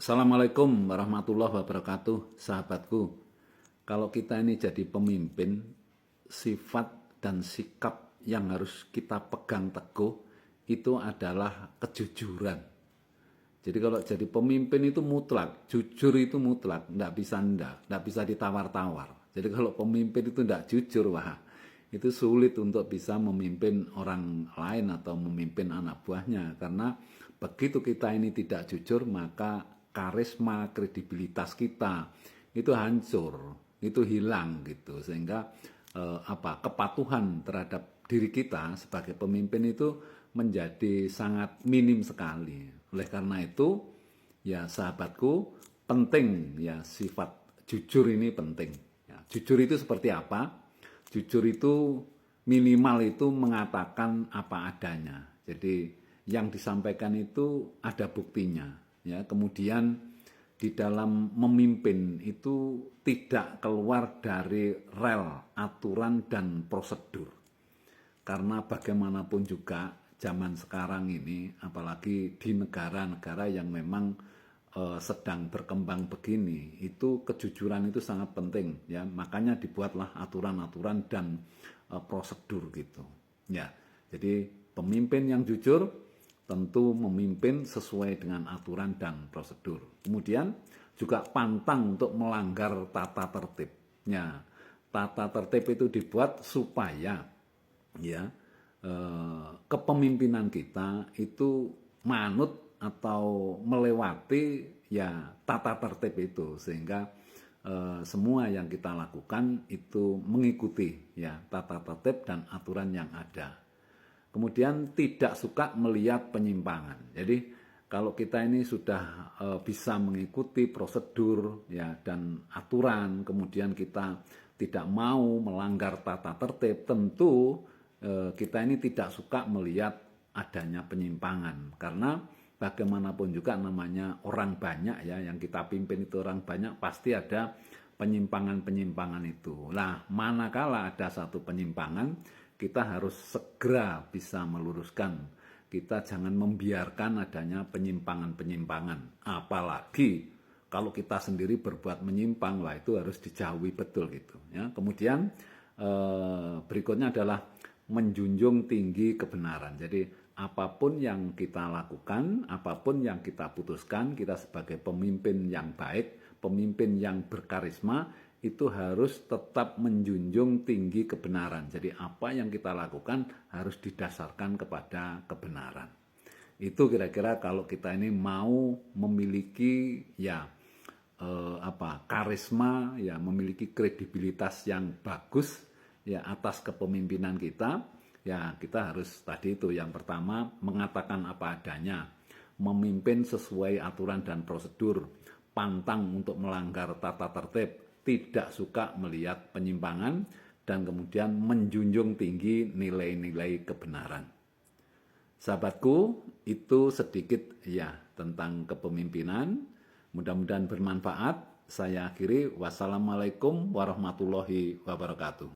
Assalamualaikum warahmatullahi wabarakatuh, sahabatku. Kalau kita ini jadi pemimpin, sifat dan sikap yang harus kita pegang teguh itu adalah kejujuran. Jadi kalau jadi pemimpin itu mutlak, jujur itu mutlak, enggak bisa ditawar-tawar. Jadi kalau pemimpin itu enggak jujur, wah, itu sulit untuk bisa memimpin orang lain atau memimpin anak buahnya. Karena begitu kita ini tidak jujur, maka karisma, kredibilitas kita itu hancur, itu hilang gitu. Sehingga kepatuhan terhadap diri kita sebagai pemimpin itu menjadi sangat minim sekali. Oleh karena itu, ya sahabatku, penting ya sifat jujur ini penting. Ya, jujur itu seperti apa? Jujur itu minimal itu mengatakan apa adanya. Jadi yang disampaikan itu ada buktinya. Ya, kemudian di dalam memimpin itu tidak keluar dari rel, aturan dan prosedur. Karena bagaimanapun juga zaman sekarang ini, apalagi di negara-negara yang memang sedang berkembang begini, itu kejujuran itu sangat penting, ya. Makanya dibuatlah aturan-aturan dan prosedur gitu. Ya, jadi pemimpin yang jujur tentu memimpin sesuai dengan aturan dan prosedur. Kemudian juga pantang untuk melanggar tata tertib. Ya, tata tertib itu dibuat supaya ya kepemimpinan kita itu manut atau melewati ya tata tertib itu, sehingga semua yang kita lakukan itu mengikuti ya tata tertib dan aturan yang ada. Kemudian tidak suka melihat penyimpangan. Jadi kalau kita ini sudah bisa mengikuti prosedur ya dan aturan, kemudian kita tidak mau melanggar tata tertib, tentu kita ini tidak suka melihat adanya penyimpangan. Karena bagaimanapun juga namanya orang banyak ya, yang kita pimpin itu orang banyak, pasti ada penyimpangan-penyimpangan itu. Nah, manakala ada satu penyimpangan, kita harus segera bisa meluruskan. Kita jangan membiarkan adanya penyimpangan-penyimpangan. Apalagi kalau kita sendiri berbuat menyimpang, lah itu harus dijauhi betul gitu. Ya. Kemudian berikutnya adalah menjunjung tinggi kebenaran. Jadi apapun yang kita lakukan, apapun yang kita putuskan, kita sebagai pemimpin yang baik, pemimpin yang berkarisma, itu harus tetap menjunjung tinggi kebenaran. Jadi apa yang kita lakukan harus didasarkan kepada kebenaran. Itu kira-kira kalau kita ini mau memiliki ya karisma, ya memiliki kredibilitas yang bagus ya atas kepemimpinan kita, ya kita harus tadi itu yang pertama mengatakan apa adanya, memimpin sesuai aturan dan prosedur, pantang untuk melanggar tata tertib, tidak suka melihat penyimpangan, dan kemudian menjunjung tinggi nilai-nilai kebenaran. Sahabatku, itu sedikit ya tentang kepemimpinan. Mudah-mudahan bermanfaat. Saya akhiri. Wassalamualaikum warahmatullahi wabarakatuh.